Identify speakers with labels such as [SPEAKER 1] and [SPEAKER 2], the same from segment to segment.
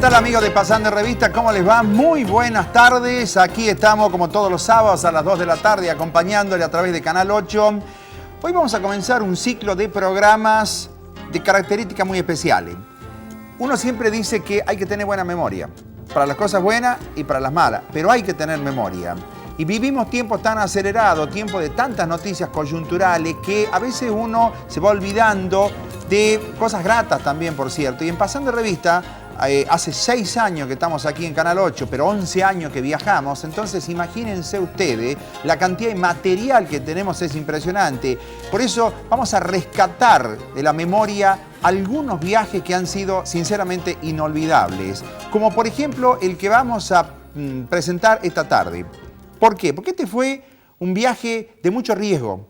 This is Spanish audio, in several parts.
[SPEAKER 1] tal, amigos de Pasando Revista? ¿Cómo les va? Muy buenas tardes. Aquí estamos como todos los sábados a las 2 de la tarde acompañándole a través de Canal 8. Hoy vamos a comenzar un ciclo de programas de características muy especiales. Uno siempre dice que hay que tener buena memoria, para las cosas buenas y para las malas, pero hay que tener memoria. Y vivimos tiempos tan acelerados, tiempos de tantas noticias coyunturales, que a veces uno se va olvidando de cosas gratas también, por cierto. Y en Pasando Revista, hace 6 años que estamos aquí en Canal 8, pero 11 años que viajamos. Entonces imagínense ustedes, la cantidad de material que tenemos es impresionante. Por eso vamos a rescatar de la memoria algunos viajes que han sido sinceramente inolvidables. Como por ejemplo el que vamos a presentar esta tarde. ¿Por qué? Porque este fue un viaje de mucho riesgo.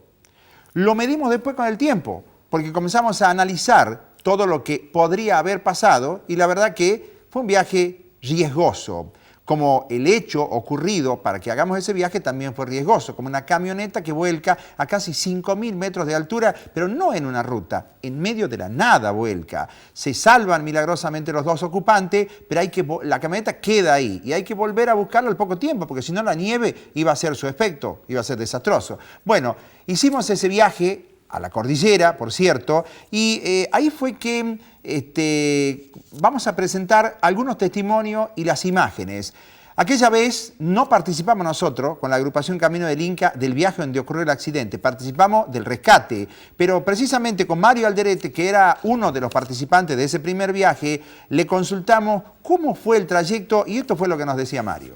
[SPEAKER 1] Lo medimos después con el tiempo, porque comenzamos a analizar todo lo que podría haber pasado y la verdad que fue un viaje riesgoso. Como el hecho ocurrido para que hagamos ese viaje también fue riesgoso, como una camioneta que vuelca a casi 5.000 metros de altura, pero no en una ruta, en medio de la nada vuelca. Se salvan milagrosamente los 2 ocupantes, pero la camioneta queda ahí y hay que volver a buscarla al poco tiempo, porque si no la nieve iba a hacer su efecto, iba a ser desastroso. Bueno, hicimos ese viaje a la cordillera, por cierto, y ahí fue que vamos a presentar algunos testimonios y las imágenes. Aquella vez no participamos nosotros con la agrupación Camino del Inca del viaje donde ocurrió el accidente, participamos del rescate, pero precisamente con Mario Alderete, que era uno de los participantes de ese primer viaje, le consultamos cómo fue el trayecto y esto fue lo que nos decía Mario.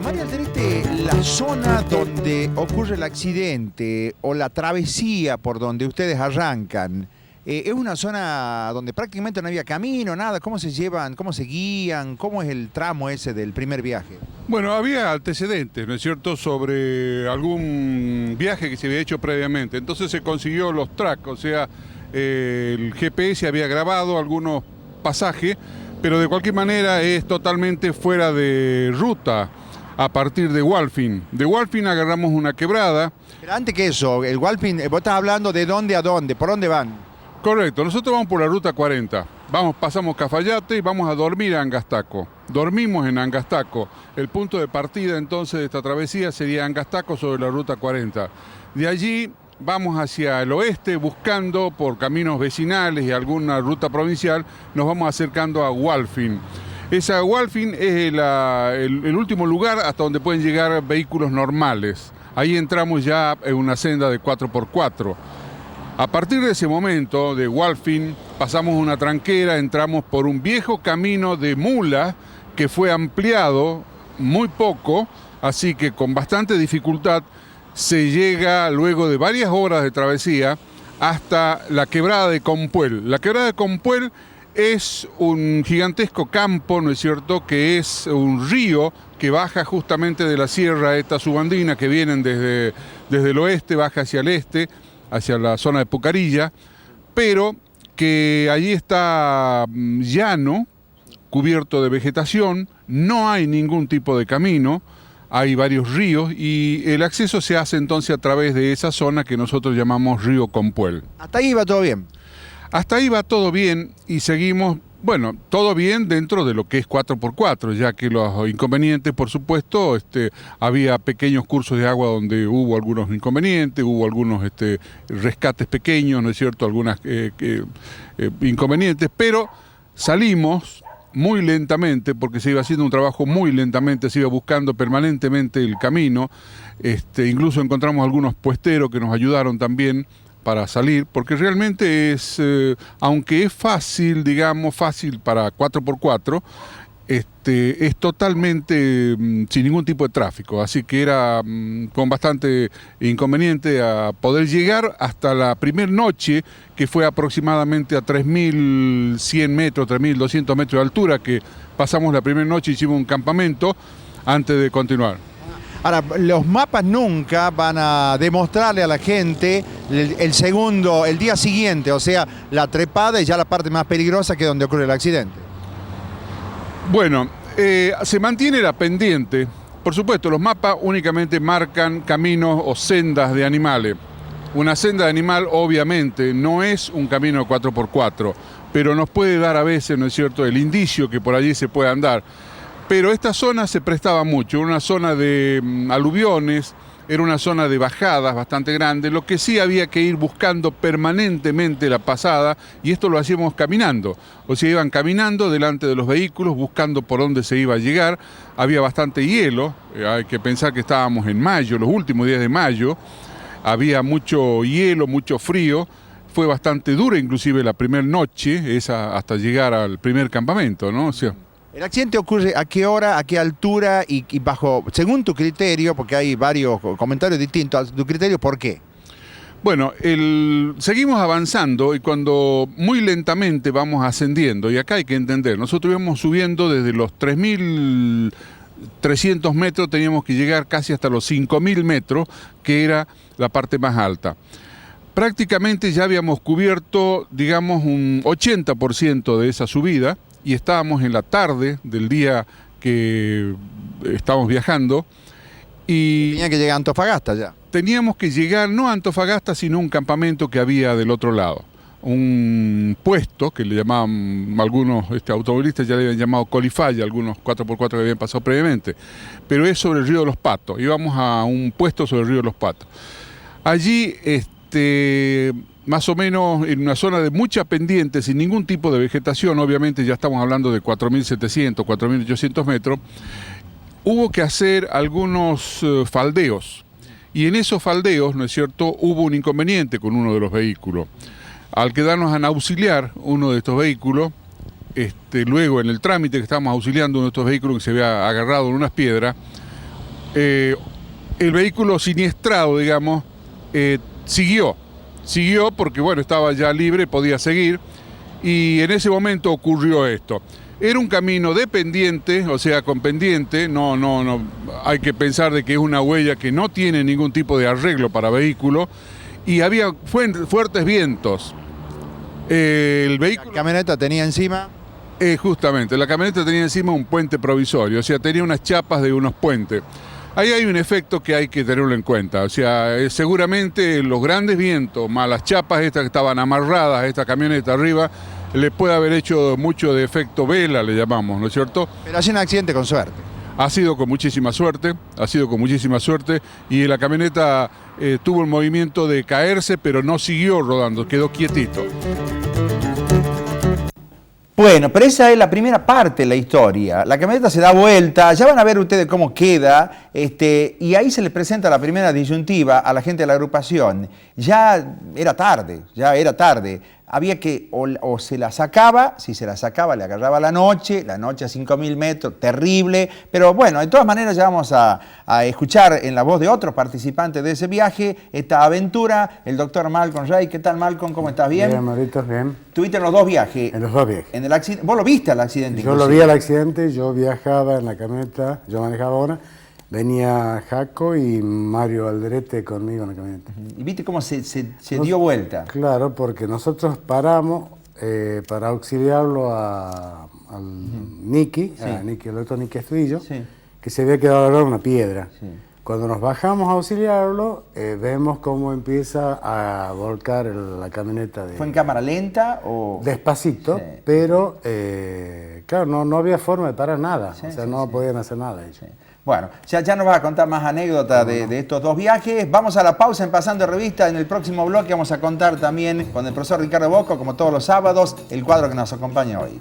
[SPEAKER 1] Mario Alderete, la zona donde ocurre el accidente o la travesía por donde ustedes arrancan, es una zona donde prácticamente no había camino, nada. ¿Cómo se llevan, cómo se guían, cómo es el tramo ese del primer viaje?
[SPEAKER 2] Bueno, había antecedentes, ¿no es cierto?, sobre algún viaje que se había hecho previamente. Entonces se consiguió los tracks, o sea, el GPS había grabado algunos pasajes, pero de cualquier manera es totalmente fuera de ruta. A partir de Walfin. De Walfin agarramos una quebrada.
[SPEAKER 1] Pero antes que eso, el Walfin, vos estás hablando de dónde a dónde, ¿por dónde van?
[SPEAKER 2] Correcto, nosotros vamos por la ruta 40. Pasamos Cafayate y vamos a dormir a Angastaco. Dormimos en Angastaco. El punto de partida entonces de esta travesía sería Angastaco sobre la ruta 40. De allí vamos hacia el oeste buscando por caminos vecinales y alguna ruta provincial, nos vamos acercando a Walfin. Esa Walfin es el último lugar hasta donde pueden llegar vehículos normales. Ahí entramos ya en una senda de 4x4. A partir de ese momento de Walfin pasamos una tranquera, entramos por un viejo camino de mula que fue ampliado muy poco, así que con bastante dificultad se llega luego de varias horas de travesía hasta la quebrada de Compuel. La quebrada de Compuel es un gigantesco campo, ¿no es cierto?, que es un río que baja justamente de la sierra esta subandina, que vienen desde el oeste, baja hacia el este, hacia la zona de Pucarilla, pero que allí está llano, cubierto de vegetación, no hay ningún tipo de camino, hay varios ríos y el acceso se hace entonces a través de esa zona que nosotros llamamos Río Compuel.
[SPEAKER 1] ¿Hasta ahí va todo bien?
[SPEAKER 2] Hasta ahí va todo bien y seguimos, bueno, todo bien dentro de lo que es 4x4, ya que los inconvenientes, por supuesto, había pequeños cursos de agua donde hubo algunos inconvenientes, hubo algunos rescates pequeños, ¿no es cierto?, algunos inconvenientes, pero salimos muy lentamente, porque se iba haciendo un trabajo muy lentamente, se iba buscando permanentemente el camino, incluso encontramos algunos puesteros que nos ayudaron también para salir, porque realmente es, aunque es fácil, digamos, fácil para 4x4, es totalmente sin ningún tipo de tráfico, así que era con bastante inconveniente a poder llegar hasta la primera noche, que fue aproximadamente a 3.100 metros, 3.200 metros de altura, que pasamos la primera noche, hicimos un campamento antes de continuar.
[SPEAKER 1] Ahora, los mapas nunca van a demostrarle a la gente el día siguiente, o sea, la trepada es ya la parte más peligrosa que donde ocurre el accidente.
[SPEAKER 2] Bueno, se mantiene la pendiente. Por supuesto, los mapas únicamente marcan caminos o sendas de animales. Una senda de animal obviamente no es un camino de 4x4, pero nos puede dar a veces, ¿no es cierto?, el indicio que por allí se puede andar. Pero esta zona se prestaba mucho, una zona de aluviones, era una zona de bajadas bastante grande, lo que sí había que ir buscando permanentemente la pasada, y esto lo hacíamos caminando. O sea, iban caminando delante de los vehículos, buscando por dónde se iba a llegar. Había bastante hielo, hay que pensar que estábamos en mayo, los últimos días de mayo. Había mucho hielo, mucho frío. Fue bastante dura inclusive la primera noche, esa hasta llegar al primer campamento, ¿no? O sea,
[SPEAKER 1] ¿El accidente ocurre a qué hora, a qué altura y bajo, según tu criterio, porque hay varios comentarios distintos, a tu criterio, ¿por qué?
[SPEAKER 2] bueno, seguimos avanzando y cuando muy lentamente vamos ascendiendo, y acá hay que entender, nosotros íbamos subiendo desde los 3.300 metros, teníamos que llegar casi hasta los 5.000 metros, que era la parte más alta. Prácticamente ya habíamos cubierto, digamos, un 80% de esa subida, y estábamos en la tarde del día que estábamos viajando. Y
[SPEAKER 1] tenía que llegar a Antofagasta ya.
[SPEAKER 2] Teníamos que llegar no a Antofagasta, sino a un campamento que había del otro lado. Un puesto que le llamaban algunos automovilistas, ya le habían llamado Colifaya, algunos 4x4 que habían pasado previamente. Pero es sobre el río de los Patos. Íbamos a un puesto sobre el río de los Patos. Allí, más o menos en una zona de mucha pendiente, sin ningún tipo de vegetación, obviamente ya estamos hablando de 4.700, 4.800 metros, hubo que hacer algunos faldeos. Y en esos faldeos, ¿no es cierto?, hubo un inconveniente con uno de los vehículos. Al quedarnos a auxiliar uno de estos vehículos, luego en el trámite que estábamos auxiliando uno de estos vehículos que se había agarrado en unas piedras, el vehículo siniestrado, digamos, siguió porque, bueno, estaba ya libre, podía seguir, y en ese momento ocurrió esto. Era un camino de pendiente, o sea, con pendiente, no, hay que pensar de que es una huella que no tiene ningún tipo de arreglo para vehículo, y había fuertes vientos. El vehículo...
[SPEAKER 1] La camioneta tenía encima...
[SPEAKER 2] Justamente, la camioneta tenía encima un puente provisorio, o sea, tenía unas chapas de unos puentes. Ahí hay un efecto que hay que tenerlo en cuenta, o sea, seguramente los grandes vientos, más las chapas estas que estaban amarradas a esta camioneta arriba, le puede haber hecho mucho de efecto vela, le llamamos, ¿no es cierto?
[SPEAKER 1] Pero ha sido un accidente con suerte.
[SPEAKER 2] Ha sido con muchísima suerte, y la camioneta tuvo el movimiento de caerse, pero no siguió rodando, quedó quietito.
[SPEAKER 1] Bueno, pero esa es la primera parte de la historia. La camioneta se da vuelta, ya van a ver ustedes cómo queda, y ahí se les presenta la primera disyuntiva a la gente de la agrupación. Ya era tarde. Había que, o se la sacaba, si se la sacaba le agarraba la noche a 5.000 metros, terrible, pero bueno, de todas maneras ya vamos a escuchar en la voz de otros participantes de ese viaje, esta aventura, el doctor Malcolm Rey. ¿Qué tal, Malcolm? ¿Cómo estás? ¿Bien?
[SPEAKER 3] Bien, Maritos, bien.
[SPEAKER 1] ¿Tuviste en los dos viajes?
[SPEAKER 3] En los dos viajes.
[SPEAKER 1] En el accidente, ¿vos lo viste al accidente?
[SPEAKER 3] Yo lo vi al accidente, yo viajaba en la camioneta, yo manejaba una, venía Jaco y Mario Alderete conmigo en la camioneta.
[SPEAKER 1] ¿Y viste cómo se dio vuelta?
[SPEAKER 3] Claro, porque nosotros paramos para auxiliarlo al Niki,
[SPEAKER 1] Sí.
[SPEAKER 3] el otro Niki Estudillo,
[SPEAKER 1] Sí.
[SPEAKER 3] que se había quedado agarrado en una piedra.
[SPEAKER 1] Sí.
[SPEAKER 3] Cuando nos bajamos a auxiliarlo, vemos cómo empieza a volcar la camioneta.
[SPEAKER 1] ¿Fue en cámara lenta o...?
[SPEAKER 3] Despacito,
[SPEAKER 1] Sí.
[SPEAKER 3] pero claro, no había forma de parar nada,
[SPEAKER 1] Sí,
[SPEAKER 3] o sea,
[SPEAKER 1] sí,
[SPEAKER 3] no
[SPEAKER 1] sí.
[SPEAKER 3] podían hacer nada ellos.
[SPEAKER 1] Sí. Bueno, ya nos vas a contar más anécdotas de estos dos viajes. Vamos a la pausa en Pasando Revista. En el próximo bloque vamos a contar también con el profesor Ricardo Bocco, como todos los sábados, el cuadro que nos acompaña hoy.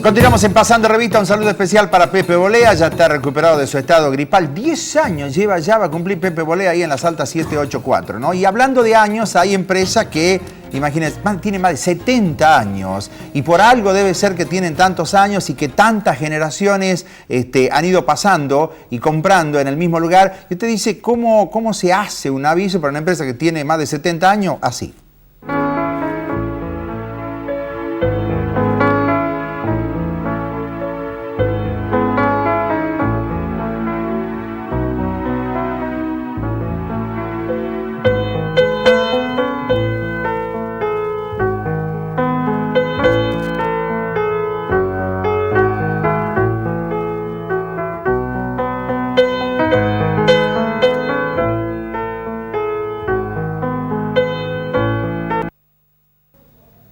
[SPEAKER 1] Continuamos en Pasando Revista, un saludo especial para Pepe Bolea, ya está recuperado de su estado gripal. 10 años lleva ya, va a cumplir Pepe Bolea ahí en la Salta 784, ¿no? Y hablando de años, hay empresas que, imagínense, tienen más de 70 años y por algo debe ser que tienen tantos años y que tantas generaciones han ido pasando y comprando en el mismo lugar. Y usted dice, ¿cómo se hace un aviso para una empresa que tiene más de 70 años? Así.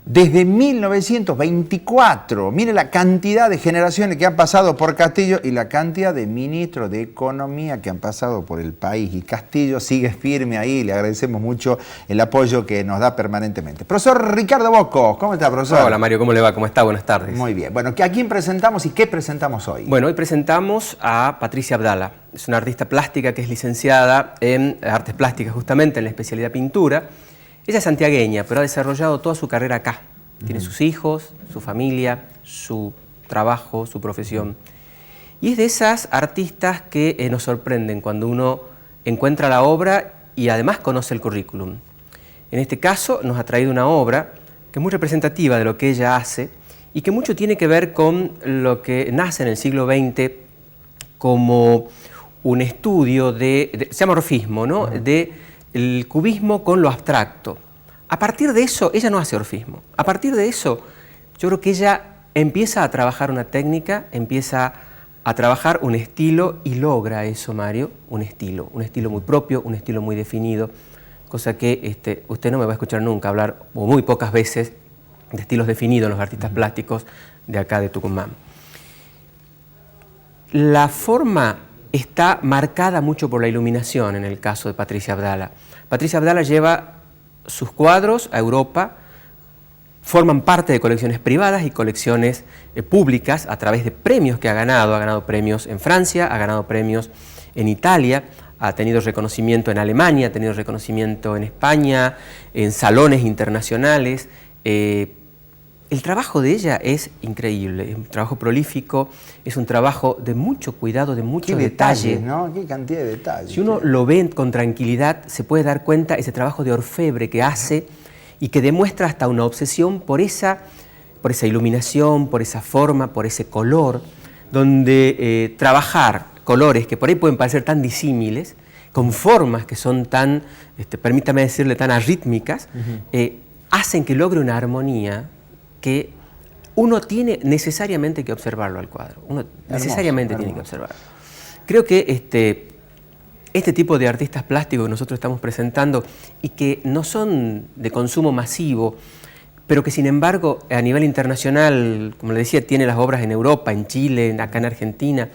[SPEAKER 1] Desde 1924, mire la cantidad de generaciones que han pasado por Castillo y la cantidad de ministros de Economía que han pasado por el país. Y Castillo sigue firme ahí, le agradecemos mucho el apoyo que nos da permanentemente. Profesor Ricardo Bocco, ¿cómo está, profesor?
[SPEAKER 4] Hola Mario, ¿cómo le va? ¿Cómo está? Buenas tardes.
[SPEAKER 1] Muy bien. Bueno, ¿a quién presentamos y qué presentamos hoy?
[SPEAKER 4] Bueno, hoy presentamos a Patricia Abdala. Es una artista plástica que es licenciada en Artes Plásticas, justamente en la especialidad pintura. Ella es santiagueña, pero ha desarrollado toda su carrera acá. Tiene sus hijos, su familia, su trabajo, su profesión. Y es de esas artistas que nos sorprenden cuando uno encuentra la obra y además conoce el currículum. En este caso nos ha traído una obra que es muy representativa de lo que ella hace y que mucho tiene que ver con lo que nace en el siglo XX como un estudio se llama orfismo, ¿no? El cubismo con lo abstracto. A partir de eso, ella no hace orfismo. A partir de eso, yo creo que ella empieza a trabajar una técnica, empieza a trabajar un estilo y logra eso, Mario, un estilo muy propio, un estilo muy definido, cosa que usted no me va a escuchar nunca hablar, o muy pocas veces, de estilos definidos en los artistas plásticos de acá de Tucumán. La forma está marcada mucho por la iluminación en el caso de Patricia Abdala. Patricia Abdala lleva sus cuadros a Europa, forman parte de colecciones privadas y colecciones públicas a través de premios que ha ganado premios en Francia, ha ganado premios en Italia, ha tenido reconocimiento en Alemania, ha tenido reconocimiento en España, en salones internacionales. El trabajo de ella es increíble, es un trabajo prolífico, es un trabajo de mucho cuidado, de mucho detalle.
[SPEAKER 1] ¿No? Qué cantidad de detalles.
[SPEAKER 4] Si uno lo ve con tranquilidad, se puede dar cuenta ese trabajo de orfebre que hace y que demuestra hasta una obsesión por esa iluminación, por esa forma, por ese color, donde trabajar colores que por ahí pueden parecer tan disímiles, con formas que son tan, permítame decirle, tan arrítmicas, hacen que logre una armonía que uno tiene necesariamente que observarlo al cuadro. Uno necesariamente tiene que observarlo. Creo que este tipo de artistas plásticos que nosotros estamos presentando y que no son de consumo masivo, pero que sin embargo a nivel internacional, como le decía, tiene las obras en Europa, en Chile, acá en Argentina,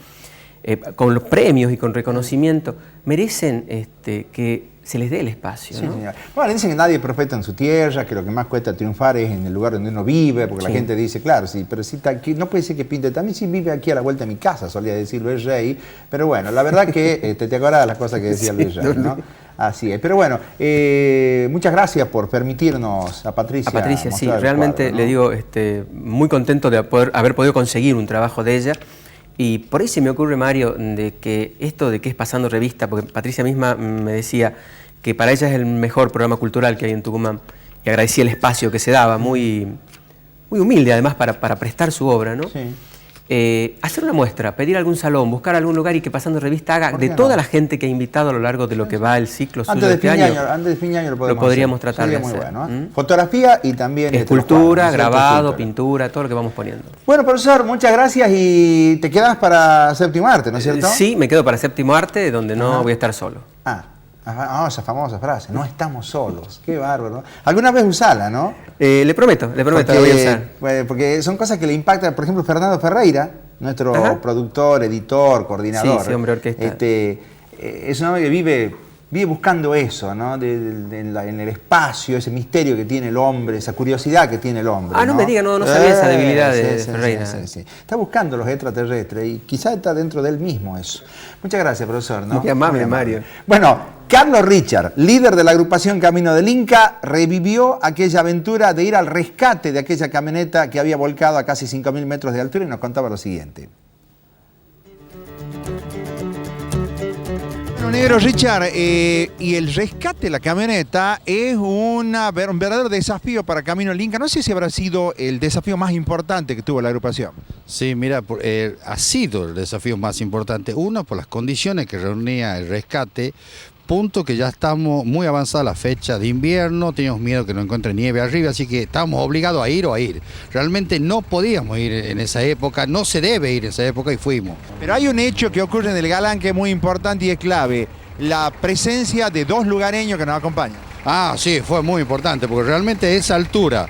[SPEAKER 4] con los premios y con reconocimiento, merecen que se les dé el espacio,
[SPEAKER 1] sí,
[SPEAKER 4] ¿no?
[SPEAKER 1] Señor. Bueno, dicen que nadie es profeta en su tierra, que lo que más cuesta triunfar es en el lugar donde uno vive, porque la gente dice, claro, sí, pero si está aquí, no puede ser que pinte también, si vive aquí a la vuelta de mi casa, solía decir Luis Rey, pero bueno, la verdad que te acuerdas de las cosas que decía Luis Rey, ¿no? Así es, pero bueno, muchas gracias por permitirnos a Patricia.
[SPEAKER 4] A Patricia, sí, realmente cuadro, ¿no? Le digo, muy contento de haber podido conseguir un trabajo de ella. Y por ahí se me ocurre, Mario, de que esto de que es pasando revista, porque Patricia misma me decía que para ella es el mejor programa cultural que hay en Tucumán, y agradecía el espacio que se daba, muy humilde además para prestar su obra, ¿no? Sí. Hacer una muestra, pedir algún salón, buscar algún lugar y que Pasando Revista haga de toda la gente que ha invitado a lo largo de lo que va el ciclo suyo de este año.
[SPEAKER 1] Antes de fin de año
[SPEAKER 4] lo podríamos tratar de
[SPEAKER 1] hacer.
[SPEAKER 4] Muy
[SPEAKER 1] bueno, Fotografía y también
[SPEAKER 4] escultura, grabado, pintura, todo lo que vamos poniendo.
[SPEAKER 1] Bueno, profesor, muchas gracias y te quedas para Séptimo Arte, ¿no es cierto?
[SPEAKER 4] Sí, me quedo para Séptimo Arte, donde no voy a estar solo.
[SPEAKER 1] Esa famosa frase, no estamos solos, qué bárbaro. ¿Alguna vez usala, no?
[SPEAKER 4] Le prometo, la voy a usar.
[SPEAKER 1] Porque son cosas que le impactan, por ejemplo, Fernando Ferreira, nuestro productor, editor, coordinador.
[SPEAKER 4] Sí, hombre orquesta.
[SPEAKER 1] Es un hombre que vive buscando eso, ¿no? En el espacio, ese misterio que tiene el hombre, esa curiosidad que tiene el hombre.
[SPEAKER 4] No me diga, no sabía esa debilidad de Ferreira.
[SPEAKER 1] Sí. Está buscando los extraterrestres y quizá está dentro de él mismo eso. Muchas gracias, profesor, ¿no?
[SPEAKER 4] Muy amable, Mario.
[SPEAKER 1] Bueno, Carlos Richard, líder de la agrupación Camino del Inca, revivió aquella aventura de ir al rescate de aquella camioneta que había volcado a casi 5.000 metros de altura y nos contaba lo siguiente. Bueno, negro Richard, y el rescate de la camioneta es un verdadero desafío para Camino del Inca. No sé si habrá sido el desafío más importante que tuvo la agrupación.
[SPEAKER 5] Sí, mira, ha sido el desafío más importante. Uno, por las condiciones que reunía el rescate. Punto que ya estamos muy avanzada la fecha de invierno, teníamos miedo que no encuentre nieve arriba, así que estábamos obligados a ir. Realmente no podíamos ir en esa época, no se debe ir en esa época y fuimos.
[SPEAKER 1] Pero hay un hecho que ocurre en el Galán que es muy importante y es clave, la presencia de dos lugareños que nos acompañan.
[SPEAKER 5] Sí, fue muy importante, porque realmente a esa altura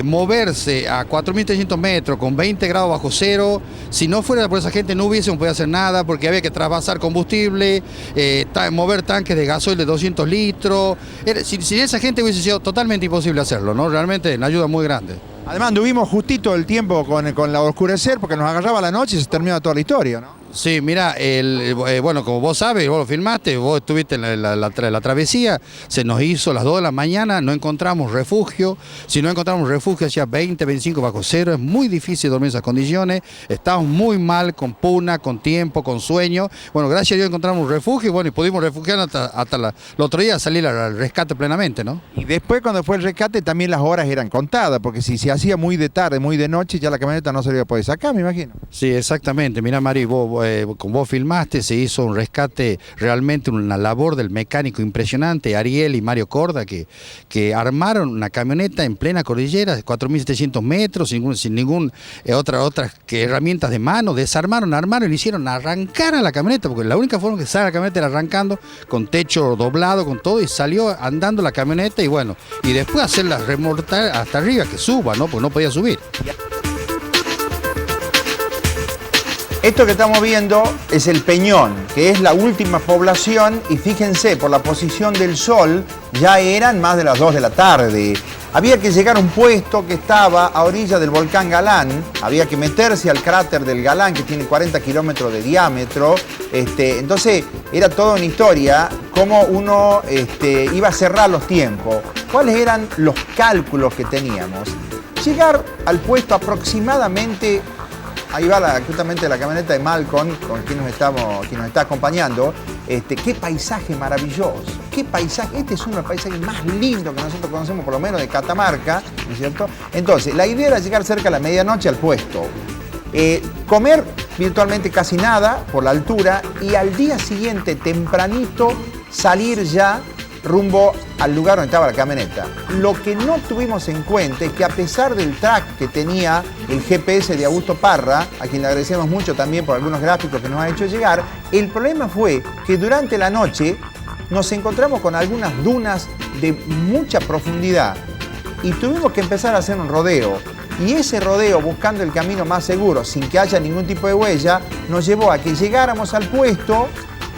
[SPEAKER 5] moverse a 4.300 metros con 20 grados bajo cero, si no fuera por esa gente no hubiésemos podido hacer nada porque había que trasvasar combustible, mover tanques de gasoil de 200 litros. Sin esa gente hubiese sido totalmente imposible hacerlo, ¿no? Realmente una ayuda muy grande.
[SPEAKER 1] Además, anduvimos justito el tiempo con la oscurecer porque nos agarraba la noche y se terminaba toda la historia, ¿no?
[SPEAKER 5] Sí, mira, bueno, como vos sabes, vos lo filmaste, vos estuviste en la travesía, se nos hizo a las 2 de la mañana, no encontramos refugio, si no encontramos refugio hacía 20, 25 bajo cero, es muy difícil dormir en esas condiciones, estábamos muy mal, con puna, con tiempo, con sueño, bueno, gracias a Dios encontramos un refugio, bueno, y pudimos refugiarnos hasta el otro día salir al rescate plenamente, ¿no?
[SPEAKER 1] Y después cuando fue el rescate también las horas eran contadas, porque si se hacía muy de tarde, muy de noche, ya la camioneta no se le iba a poder sacar, me imagino.
[SPEAKER 5] Sí, exactamente, mira Mari, como vos filmaste, se hizo un rescate, realmente una labor del mecánico impresionante, Ariel y Mario Corda, que armaron una camioneta en plena cordillera de 4.700 metros, sin ningún otras herramientas de mano, desarmaron, armaron y le hicieron arrancar a la camioneta, porque la única forma que sale la camioneta era arrancando, con techo doblado, con todo, y salió andando la camioneta y bueno, y después hacerla remortar hasta arriba, que suba, ¿no? Porque no podía subir.
[SPEAKER 1] Esto que estamos viendo es el Peñón, que es la última población y fíjense, por la posición del sol ya eran más de las 2 de la tarde. Había que llegar a un puesto que estaba a orilla del volcán Galán, había que meterse al cráter del Galán que tiene 40 kilómetros de diámetro, entonces era toda una historia, cómo uno iba a cerrar los tiempos, cuáles eran los cálculos que teníamos. Llegar al puesto aproximadamente. Ahí va justamente la camioneta de Malcolm, con quien nos está acompañando. Qué paisaje maravilloso, qué paisaje. Este es uno de los paisajes más lindos que nosotros conocemos, por lo menos de Catamarca, ¿no es cierto? Entonces, la idea era llegar cerca de la medianoche al puesto. Comer virtualmente casi nada por la altura y al día siguiente, tempranito, salir ya rumbo al lugar donde estaba la camioneta. Lo que no tuvimos en cuenta es que a pesar del track que tenía el GPS de Augusto Parra, a quien le agradecemos mucho también por algunos gráficos que nos ha hecho llegar, el problema fue que durante la noche nos encontramos con algunas dunas de mucha profundidad y tuvimos que empezar a hacer un rodeo. Y ese rodeo, buscando el camino más seguro, sin que haya ningún tipo de huella, nos llevó a que llegáramos al puesto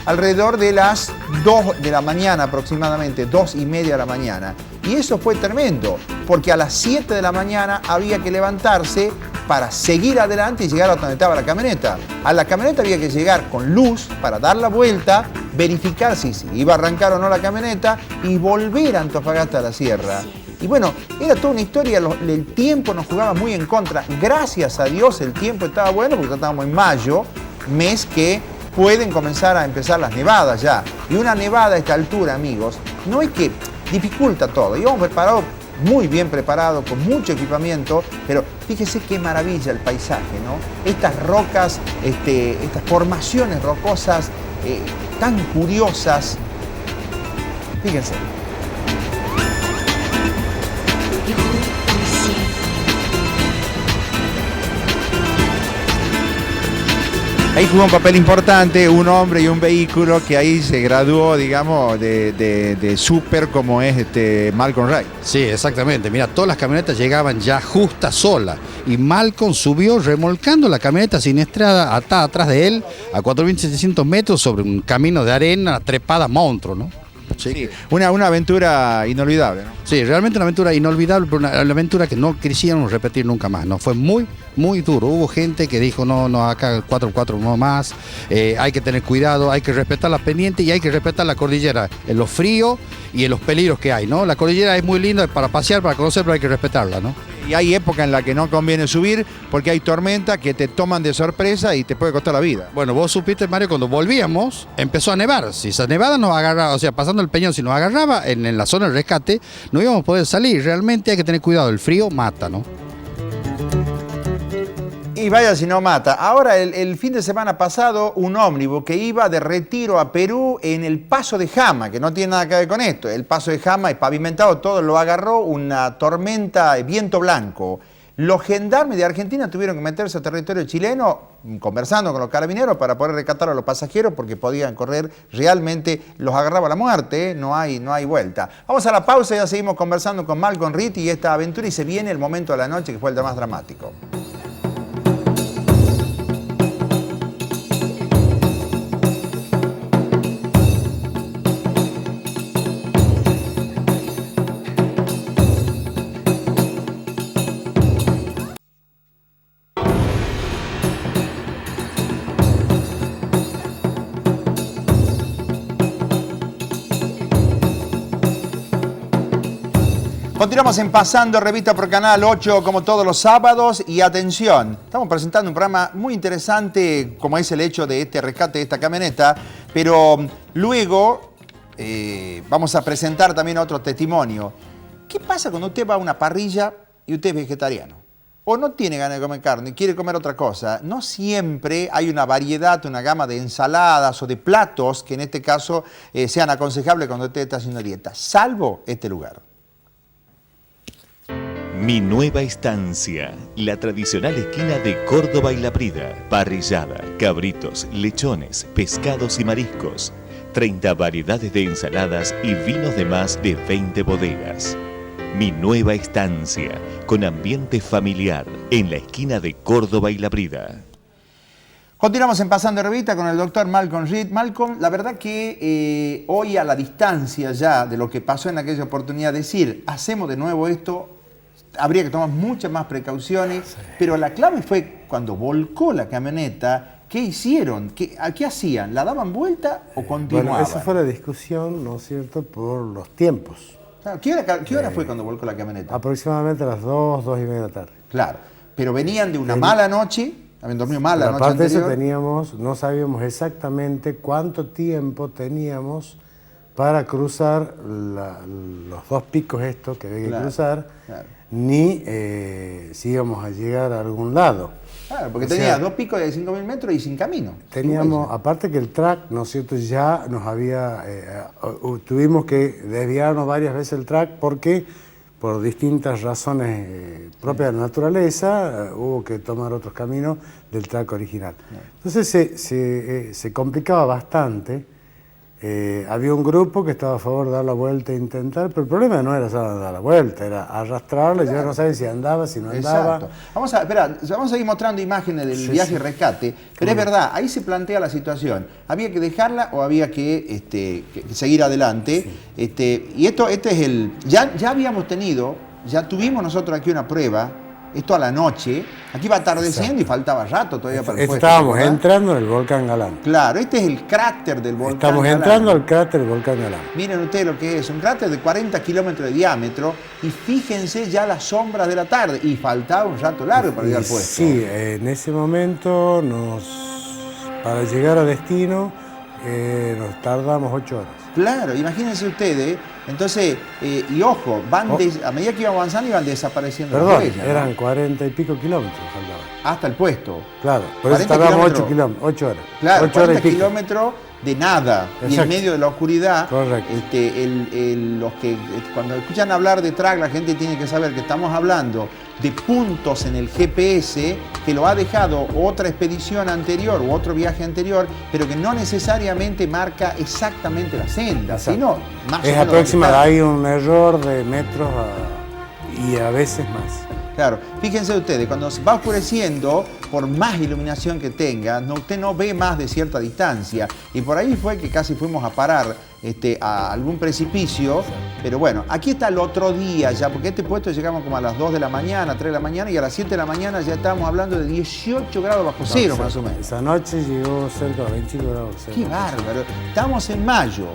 [SPEAKER 1] alrededor de las 2 de la mañana aproximadamente, 2:30 de la mañana. Y eso fue tremendo, porque a las 7 de la mañana había que levantarse para seguir adelante y llegar a donde estaba la camioneta. A la camioneta había que llegar con luz para dar la vuelta, verificar si iba a arrancar o no la camioneta y volver a Antofagasta a la sierra. Y bueno, era toda una historia, el tiempo nos jugaba muy en contra. Gracias a Dios el tiempo estaba bueno porque estábamos en mayo, mes que pueden comenzar a empezar las nevadas ya. Y una nevada a esta altura, amigos, no es que dificulta todo. Íbamos preparados, muy bien preparados, con mucho equipamiento, pero fíjese qué maravilla el paisaje, ¿no? Estas rocas, estas formaciones rocosas tan curiosas. Fíjense. Ahí jugó un papel importante un hombre y un vehículo que ahí se graduó, digamos, de súper como es Malcolm Wright.
[SPEAKER 5] Sí, exactamente. Mira, todas las camionetas llegaban ya justas solas y Malcolm subió remolcando la camioneta siniestrada atada atrás de él a 4.700 metros sobre un camino de arena, trepada monstruo, ¿no?
[SPEAKER 1] Sí, una aventura inolvidable, ¿no?
[SPEAKER 5] Sí, realmente una aventura inolvidable, pero una aventura que no quisiéramos repetir nunca más, ¿no? Fue muy, muy duro. Hubo gente que dijo, no, acá 4x4 no más, hay que tener cuidado, hay que respetar las pendientes y hay que respetar la cordillera, en los fríos y en los peligros que hay, ¿no? La cordillera es muy linda para pasear, para conocer, pero hay que respetarla, ¿no?
[SPEAKER 1] Y hay época en la que no conviene subir porque hay tormentas que te toman de sorpresa y te puede costar la vida.
[SPEAKER 5] Bueno, vos supiste, Mario, cuando volvíamos empezó a nevar. Si esa nevada nos agarraba, o sea, pasando el Peñón, si nos agarraba en la zona del rescate, no íbamos a poder salir. Realmente hay que tener cuidado, el frío mata, ¿no?
[SPEAKER 1] Y vaya si no mata. Ahora, el fin de semana pasado, un ómnibus que iba de Retiro a Perú en el Paso de Jama, que no tiene nada que ver con esto. El Paso de Jama es pavimentado, todo lo agarró una tormenta, viento blanco. Los gendarmes de Argentina tuvieron que meterse a territorio chileno conversando con los carabineros para poder rescatar a los pasajeros porque podían correr, realmente los agarraba la muerte, no hay vuelta. Vamos a la pausa y ya seguimos conversando con Malcolm Reed y esta aventura y se viene el momento de la noche que fue el más dramático. Continuamos en Pasando Revista por Canal 8 como todos los sábados y atención, estamos presentando un programa muy interesante como es el hecho de este rescate de esta camioneta, pero luego vamos a presentar también otro testimonio. ¿Qué pasa cuando usted va a una parrilla y usted es vegetariano? O no tiene ganas de comer carne, quiere comer otra cosa. No siempre hay una variedad, una gama de ensaladas o de platos que en este caso sean aconsejables cuando usted está haciendo dieta, salvo este lugar.
[SPEAKER 6] Mi Nueva Estancia, la tradicional esquina de Córdoba y La Prida. Parrillada, cabritos, lechones, pescados y mariscos. 30 variedades de ensaladas y vinos de más de 20 bodegas. Mi Nueva Estancia, con ambiente familiar, en la esquina de Córdoba y La Prida.
[SPEAKER 1] Continuamos en Pasando Revista con el doctor Malcolm Reed. Malcolm, la verdad que hoy a la distancia ya de lo que pasó en aquella oportunidad, decir, hacemos de nuevo esto, habría que tomar muchas más precauciones, sí. Pero la clave fue cuando volcó la camioneta, ¿qué hicieron? ¿Qué hacían? ¿La daban vuelta o continuaban?
[SPEAKER 3] Bueno, esa fue la discusión, ¿no es cierto?, por los tiempos.
[SPEAKER 1] Claro, ¿qué hora fue cuando volcó la camioneta?
[SPEAKER 3] Aproximadamente a las 2, 2:30 de la tarde.
[SPEAKER 1] Claro, pero venían de una mala noche, habían dormido mal la noche
[SPEAKER 3] anterior.
[SPEAKER 1] Aparte
[SPEAKER 3] de eso no sabíamos exactamente cuánto tiempo teníamos para cruzar los dos picos estos que había que cruzar, ni si íbamos a llegar a algún lado.
[SPEAKER 1] Claro, porque tenía dos picos de 5.000 metros y sin camino.
[SPEAKER 3] Teníamos, aparte que el track, ¿no es cierto?, ya nos había, tuvimos que desviarnos varias veces el track porque por distintas razones propias de la naturaleza hubo que tomar otros caminos del track original. Entonces se complicaba bastante. Había un grupo que estaba a favor de dar la vuelta e intentar, pero el problema no era solo dar la vuelta, era arrastrarla, ya no saben si andaba, si no andaba.
[SPEAKER 1] Exacto. Vamos a seguir mostrando imágenes del viaje y rescate, pero es verdad, ahí se plantea la situación. ¿Había que dejarla o había que seguir adelante? Sí. Y este es el... Ya tuvimos nosotros aquí una prueba, esto a la noche, aquí va atardeciendo y faltaba rato todavía para el puesto.
[SPEAKER 3] Estábamos entrando en el volcán Galán.
[SPEAKER 1] Claro, este es el cráter del volcán
[SPEAKER 3] Estamos
[SPEAKER 1] Galán.
[SPEAKER 3] Entrando al cráter del volcán Galán.
[SPEAKER 1] Miren ustedes lo que es, un cráter de 40 kilómetros de diámetro y fíjense ya las sombras de la tarde y faltaba un rato largo para llegar al puesto.
[SPEAKER 3] Sí, en ese momento para llegar a destino nos tardamos 8 horas.
[SPEAKER 1] Claro, imagínense ustedes, entonces, y ojo, a medida que iban avanzando iban desapareciendo las huellas, ¿no?
[SPEAKER 3] Eran 40 y pico kilómetros faltaban.
[SPEAKER 1] Hasta el puesto.
[SPEAKER 3] Claro, por eso tardamos 8 horas.
[SPEAKER 1] Claro,
[SPEAKER 3] 8 horas
[SPEAKER 1] 40 kilómetros de nada. Exacto. Y en medio de la oscuridad.
[SPEAKER 3] Correcto.
[SPEAKER 1] Los que cuando escuchan hablar de track, la gente tiene que saber que estamos hablando de puntos en el GPS que lo ha dejado otra expedición anterior u otro viaje anterior, pero que no necesariamente marca exactamente la senda, sino más o menos.
[SPEAKER 3] Es aproximado, hay un error de metros y a veces más.
[SPEAKER 1] Claro, fíjense ustedes, cuando se va oscureciendo, por más iluminación que tenga, usted no ve más de cierta distancia. Y por ahí fue que casi fuimos a parar a algún precipicio. Pero bueno, aquí está el otro día ya, porque este puesto llegamos como a las 2 de la mañana, 3 de la mañana, y a las 7 de la mañana ya estábamos hablando de 18 grados bajo cero, más o menos.
[SPEAKER 3] Esa noche llegó cerca de 25 grados bajo cero.
[SPEAKER 1] ¡Qué bárbaro! Estamos en mayo.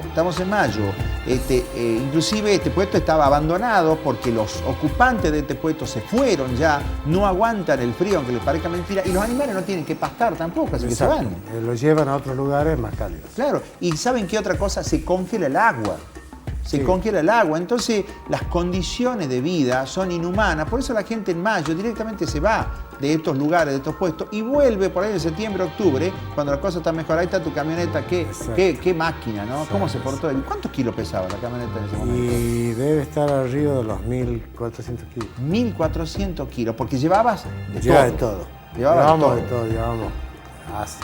[SPEAKER 1] Inclusive este puesto estaba abandonado porque los ocupantes de este puesto se fueron ya, no aguantan el frío, aunque les parezca mentira, y los animales no tienen que pastar tampoco, así que se van.
[SPEAKER 3] Los llevan a otros lugares más cálidos.
[SPEAKER 1] Claro, y ¿saben qué otra cosa? Se congela el agua. se
[SPEAKER 3] Sí.
[SPEAKER 1] congela el agua. Entonces las condiciones de vida son inhumanas. Por eso la gente en mayo directamente se va de estos lugares, de estos puestos, y vuelve por ahí en septiembre, octubre, cuando la cosa está mejor. Ahí está tu camioneta, qué máquina, ¿no? ¿Cómo se portó? ¿Cuántos kilos pesaba la camioneta en ese momento?
[SPEAKER 3] Y debe estar arriba de los 1.400 kilos.
[SPEAKER 1] 1.400 kilos, porque llevabas de
[SPEAKER 3] Lleva
[SPEAKER 1] todo.
[SPEAKER 3] de todo.
[SPEAKER 1] Llevamos
[SPEAKER 3] de todo, llevamos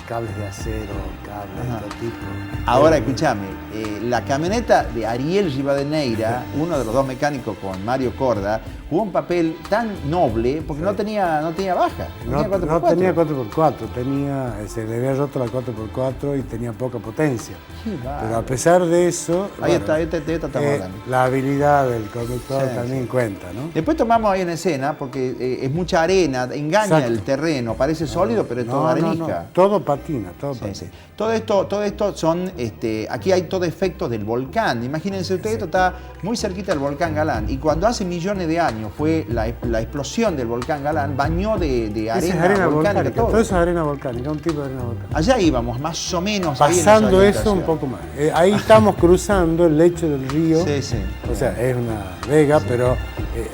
[SPEAKER 3] cables de acero, cables
[SPEAKER 1] Ajá.
[SPEAKER 3] de todo tipo.
[SPEAKER 1] Ahora, escúchame, la camioneta de Ariel Rivadeneira, uno de los dos mecánicos con Mario Corda, jugó un papel tan noble porque no tenía baja.
[SPEAKER 3] No,
[SPEAKER 1] tenía 4x4.
[SPEAKER 3] no tenía 4x4, se le había roto la 4x4 y tenía poca potencia.
[SPEAKER 1] Qué bárbaro.
[SPEAKER 3] Pero a pesar de eso,
[SPEAKER 1] Ahí está, esta estamos hablando.
[SPEAKER 3] la habilidad del conductor
[SPEAKER 1] Sí,
[SPEAKER 3] también cuenta, ¿no?
[SPEAKER 1] Después tomamos ahí en escena porque es mucha arena, engaña
[SPEAKER 3] Exacto.
[SPEAKER 1] el terreno, parece sólido, pero es todo arenisca.
[SPEAKER 3] Todo patina, todo
[SPEAKER 1] Sí,
[SPEAKER 3] patina.
[SPEAKER 1] sí. Todo esto son, aquí hay todo efectos del volcán. Imagínense ustedes, esto está muy cerquita del volcán Galán. Y cuando hace millones de años fue la explosión del volcán Galán, bañó de
[SPEAKER 3] Esa es
[SPEAKER 1] arena,
[SPEAKER 3] arena
[SPEAKER 1] volcánica
[SPEAKER 3] volcánica,
[SPEAKER 1] todo.
[SPEAKER 3] todo eso es arena volcánica, un tipo de arena volcánica.
[SPEAKER 1] Allá íbamos, más o menos. ahí en esa
[SPEAKER 3] Pasando eso un
[SPEAKER 1] orientación.
[SPEAKER 3] poco más. Ahí estamos cruzando el lecho del río.
[SPEAKER 1] Sí, sí.
[SPEAKER 3] O sea, es una vega, pero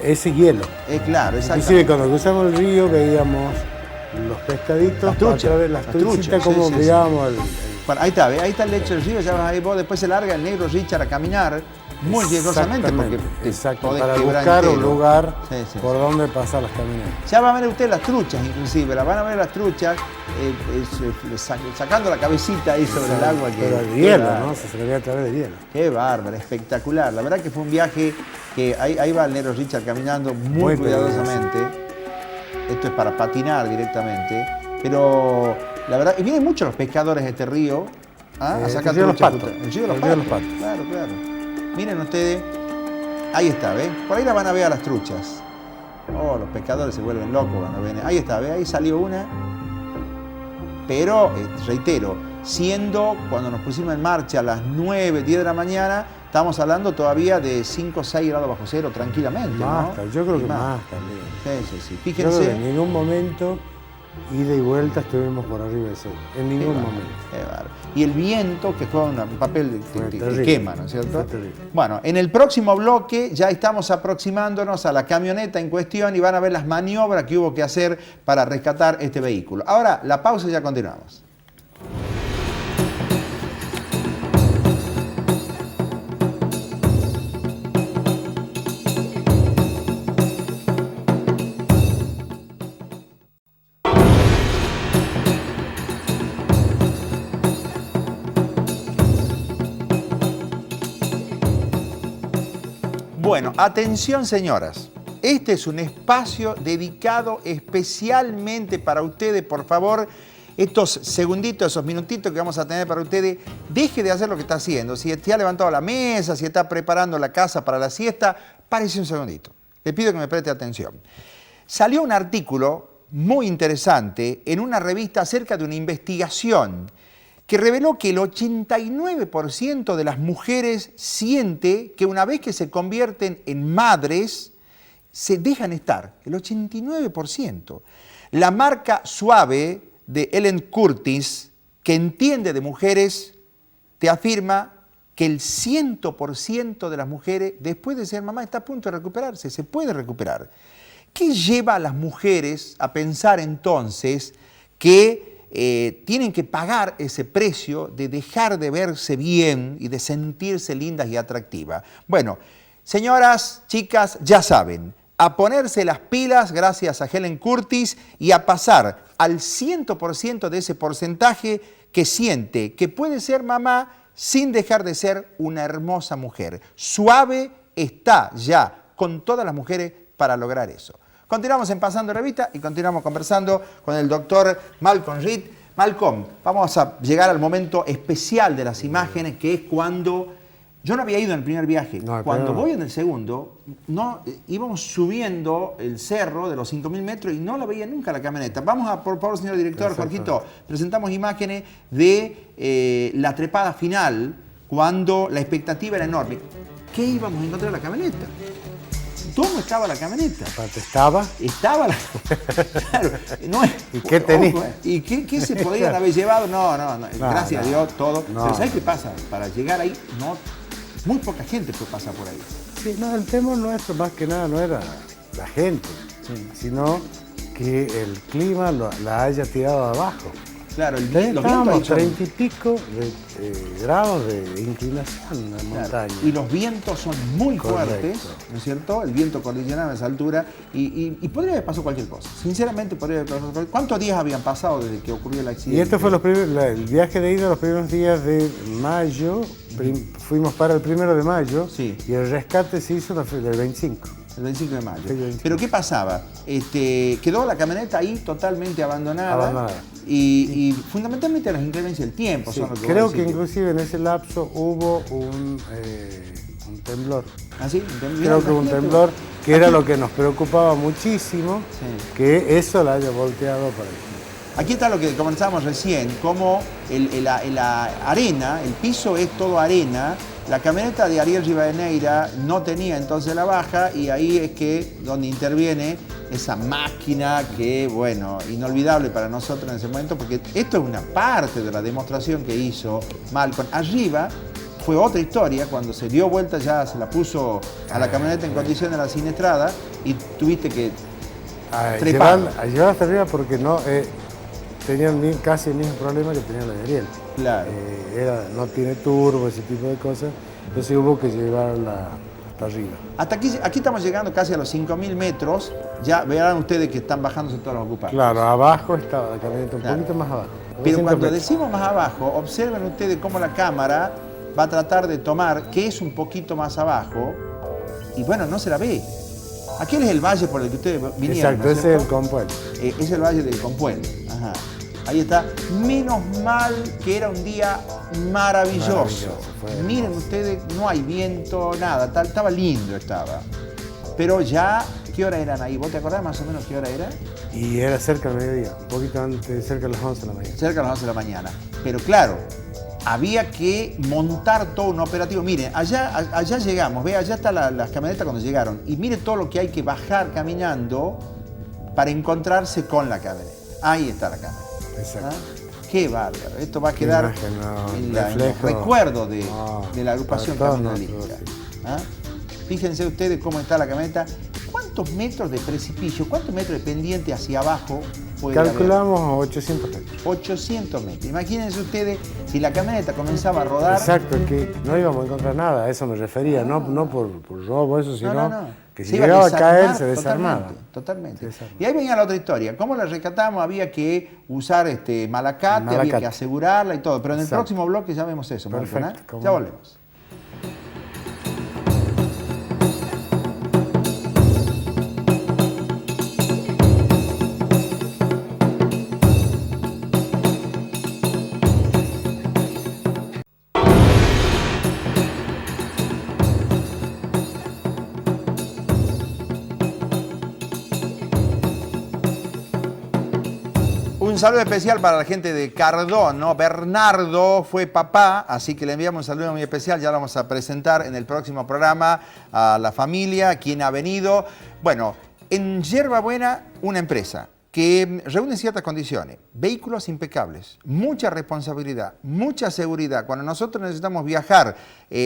[SPEAKER 3] ese hielo.
[SPEAKER 1] Claro,
[SPEAKER 3] Inclusive
[SPEAKER 1] exactamente.
[SPEAKER 3] cuando cruzamos el río veíamos los pescaditos,
[SPEAKER 1] Las truchas,
[SPEAKER 3] a través de las
[SPEAKER 1] las
[SPEAKER 3] truchitas,
[SPEAKER 1] truchas,
[SPEAKER 3] como
[SPEAKER 1] sí, sí,
[SPEAKER 3] veíamos el
[SPEAKER 1] Bueno, ahí está, ¿ve? Ahí está el lecho del río, ya vas ahí vos, después se larga el negro Richard a caminar muy riesgosamente porque te
[SPEAKER 3] exacto,
[SPEAKER 1] podés
[SPEAKER 3] para
[SPEAKER 1] quebrar
[SPEAKER 3] buscar un
[SPEAKER 1] entero.
[SPEAKER 3] lugar
[SPEAKER 1] Sí, sí,
[SPEAKER 3] por donde pasar las camionetas.
[SPEAKER 1] Ya van a ver ustedes las truchas, inclusive, las van a ver las truchas sacando la cabecita ahí sobre el agua.
[SPEAKER 3] Pero el hielo, ¿no? Se le veía a través del hielo.
[SPEAKER 1] Qué bárbaro, espectacular. La verdad que fue un viaje que ahí va el negro Richard caminando muy cuidadosamente. Esto es para patinar directamente. Pero la verdad, y vienen muchos los pescadores de este río a sacar
[SPEAKER 3] el río de los
[SPEAKER 1] truchas.
[SPEAKER 3] Patos.
[SPEAKER 1] El río de los
[SPEAKER 3] El río de los
[SPEAKER 1] Patos.
[SPEAKER 3] Patos.
[SPEAKER 1] Claro, claro. Miren ustedes, ahí está, ¿ves? Por ahí la van a ver a las truchas. Oh, los pescadores se vuelven locos cuando ven. Ahí está, ¿ves? Ahí salió una. Pero, reitero, siendo cuando nos pusimos en marcha a las 9, 10 de la mañana, estamos hablando todavía de 5 o 6 grados bajo cero tranquilamente,
[SPEAKER 3] Más,
[SPEAKER 1] ¿no?
[SPEAKER 3] yo creo
[SPEAKER 1] Y
[SPEAKER 3] que más también.
[SPEAKER 1] Sí, sí, sí.
[SPEAKER 3] Yo creo que
[SPEAKER 1] Fíjense.
[SPEAKER 3] en ningún momento, ida y vuelta, estuvimos por arriba de cero. En ningún momento.
[SPEAKER 1] Qué bárbaro. Y el viento, que fue un papel
[SPEAKER 3] Fue
[SPEAKER 1] que
[SPEAKER 3] terrible.
[SPEAKER 1] quema, ¿no es cierto?
[SPEAKER 3] Fue terrible.
[SPEAKER 1] Bueno, en el próximo bloque ya estamos aproximándonos a la camioneta en cuestión y van a ver las maniobras que hubo que hacer para rescatar este vehículo. Ahora, la pausa y ya continuamos. Bueno, atención señoras, este es un espacio dedicado especialmente para ustedes, por favor, estos segunditos, esos minutitos que vamos a tener para ustedes, deje de hacer lo que está haciendo. Si ha levantado la mesa, si está preparando la casa para la siesta, párese un segundito. Le pido que me preste atención. Salió un artículo muy interesante en una revista acerca de una investigación que reveló que el 89% de las mujeres siente que una vez que se convierten en madres, se dejan estar. El 89%. La marca Suave de Ellen Curtis, que entiende de mujeres, te afirma que el 100% de las mujeres, después de ser mamá, está a punto de recuperarse, se puede recuperar. ¿Qué lleva a las mujeres a pensar entonces que tienen que pagar ese precio de dejar de verse bien y de sentirse lindas y atractivas? Bueno, señoras, chicas, ya saben, a ponerse las pilas gracias a Helen Curtis y a pasar al 100% de ese porcentaje que siente que puede ser mamá sin dejar de ser una hermosa mujer. Suave está ya con todas las mujeres para lograr eso. Continuamos en Pasando Revista y continuamos conversando con el doctor Malcolm Reed. Malcolm, vamos a llegar al momento especial de las imágenes, que es cuando yo no había ido en el primer viaje.
[SPEAKER 3] No,
[SPEAKER 1] Cuando
[SPEAKER 3] no.
[SPEAKER 1] voy en el segundo, íbamos subiendo el cerro de los 5.000 metros y no la veía nunca la camioneta. Vamos a, por favor, señor director, Jorgito, presentamos imágenes de la trepada final, cuando la expectativa era enorme. ¿Qué íbamos a encontrar en la camioneta? ¿Dónde estaba la camioneta?
[SPEAKER 3] Aparte estaba.
[SPEAKER 1] Estaba la... Claro, no es...
[SPEAKER 3] ¿Y qué tenía?
[SPEAKER 1] Ojo, ¿y qué se podrían haber llevado? No, gracias a Dios, todo.
[SPEAKER 3] No.
[SPEAKER 1] Pero ¿sabes qué pasa? Para llegar ahí muy poca gente puede pasar por ahí.
[SPEAKER 3] Sí, no, el tema nuestro más que nada no era la gente, sino que el clima la haya tirado abajo.
[SPEAKER 1] Claro, los vientos ahí
[SPEAKER 3] Estábamos
[SPEAKER 1] son-
[SPEAKER 3] 30 y pico de grados de inclinación en la
[SPEAKER 1] Claro,
[SPEAKER 3] montaña.
[SPEAKER 1] y los vientos son muy
[SPEAKER 3] Correcto.
[SPEAKER 1] fuertes, ¿no es cierto? El viento cordillerano a esa altura y podría haber pasado cualquier cosa. Sinceramente, podría haber pasado cualquier... ¿Cuántos días habían pasado desde que ocurrió el accidente?
[SPEAKER 3] Y este fue el viaje de ida los primeros días de mayo, fuimos para el 1 de mayo,
[SPEAKER 1] Sí.
[SPEAKER 3] y el rescate se hizo del 25.
[SPEAKER 1] El 25 de mayo.
[SPEAKER 3] Sí, el 25.
[SPEAKER 1] Pero ¿qué pasaba? Quedó la camioneta ahí totalmente abandonada.
[SPEAKER 3] Abandonada.
[SPEAKER 1] Y fundamentalmente las inclemencias del tiempo.
[SPEAKER 3] Sí,
[SPEAKER 1] son lo que
[SPEAKER 3] creo
[SPEAKER 1] vos
[SPEAKER 3] que
[SPEAKER 1] decís.
[SPEAKER 3] inclusive en ese lapso hubo un temblor.
[SPEAKER 1] ¿Ah, sí?
[SPEAKER 3] Creo que hubo un temblor que era lo que nos preocupaba muchísimo,
[SPEAKER 1] Sí.
[SPEAKER 3] que eso la haya volteado para allá.
[SPEAKER 1] Aquí está lo que comenzábamos recién, como la arena, el piso es todo arena. La camioneta de Ariel Rivadeneira no tenía entonces la baja y ahí es que donde interviene esa máquina que, bueno, inolvidable para nosotros en ese momento, porque esto es una parte de la demostración que hizo Malcolm. Arriba fue otra historia, cuando se dio vuelta ya se la puso a la camioneta en condición de la siniestrada y tuviste que trepar.
[SPEAKER 3] A llevar hasta arriba porque no tenían casi el mismo problema que tenía la de Ariel.
[SPEAKER 1] Claro.
[SPEAKER 3] No tiene turbo, ese tipo de cosas, entonces hubo que llevarla hasta arriba.
[SPEAKER 1] Hasta aquí estamos llegando casi a los 5.000 metros. Ya verán ustedes que están bajándose todos los ocupantes.
[SPEAKER 3] Claro, abajo estaba la camioneta, un
[SPEAKER 1] Claro.
[SPEAKER 3] poquito más abajo.
[SPEAKER 1] Pero
[SPEAKER 3] 200
[SPEAKER 1] cuando
[SPEAKER 3] metros.
[SPEAKER 1] decimos más abajo, observen ustedes cómo la cámara va a tratar de tomar que es un poquito más abajo y bueno, no se la ve. Aquel es el valle por el que ustedes vinieron.
[SPEAKER 3] Exacto,
[SPEAKER 1] ¿no es
[SPEAKER 3] ese es el
[SPEAKER 1] cierto?
[SPEAKER 3] compuesto.
[SPEAKER 1] Es el valle del Compuente. Ajá. Ahí está. Menos mal que era un día maravilloso.
[SPEAKER 3] Maravilloso, fue hermoso.
[SPEAKER 1] Miren ustedes, no hay viento, nada. Estaba lindo, estaba. Pero ya, ¿qué hora eran ahí? ¿Vos te acordás más o menos qué hora era?
[SPEAKER 3] Y era cerca del mediodía, un poquito antes, cerca de las 11 de la mañana.
[SPEAKER 1] Cerca de las 11 de la mañana. Pero claro, había que montar todo un operativo. Miren, allá llegamos, ve, allá está las camionetas cuando llegaron. Y mire todo lo que hay que bajar caminando para encontrarse con la camioneta. Ahí está la camioneta.
[SPEAKER 3] Exacto.
[SPEAKER 1] ¿Ah? Qué bárbaro. Esto va a
[SPEAKER 3] Qué
[SPEAKER 1] quedar
[SPEAKER 3] imagen, no,
[SPEAKER 1] en los
[SPEAKER 3] reflejo.
[SPEAKER 1] recuerdos de
[SPEAKER 3] No,
[SPEAKER 1] la agrupación
[SPEAKER 3] para todos
[SPEAKER 1] Camino
[SPEAKER 3] nosotros,
[SPEAKER 1] Olímpica.
[SPEAKER 3] sí.
[SPEAKER 1] ¿Ah? Fíjense ustedes cómo está la camioneta. ¿Cuántos metros de precipicio, cuántos metros de pendiente hacia abajo puede haber?
[SPEAKER 3] Calculamos 800 metros.
[SPEAKER 1] 800 metros. Imagínense ustedes si la camioneta comenzaba a rodar.
[SPEAKER 3] Exacto, que no íbamos a encontrar nada, a eso me refería, no por robo, eso, sino que si
[SPEAKER 1] Se iba
[SPEAKER 3] llegaba a
[SPEAKER 1] desarmar
[SPEAKER 3] caer se desarmaba.
[SPEAKER 1] Totalmente.
[SPEAKER 3] Se desarmaba.
[SPEAKER 1] Y ahí venía la otra historia. ¿Cómo la rescatamos? Había que usar malacate, había
[SPEAKER 3] Malacate.
[SPEAKER 1] que asegurarla y todo. Pero en el
[SPEAKER 3] Exacto.
[SPEAKER 1] próximo bloque ya vemos eso.
[SPEAKER 3] Perfecto,
[SPEAKER 1] Marco, ¿no?
[SPEAKER 3] cómo
[SPEAKER 1] Ya
[SPEAKER 3] no.
[SPEAKER 1] volvemos. Un saludo especial para la gente de Cardón, ¿no? Bernardo fue papá, así que le enviamos un saludo muy especial. Ya lo vamos a presentar en el próximo programa a la familia, quien ha venido. Bueno, en Yerba Buena, una empresa que reúne ciertas condiciones, vehículos impecables, mucha responsabilidad, mucha seguridad. Cuando nosotros necesitamos viajar,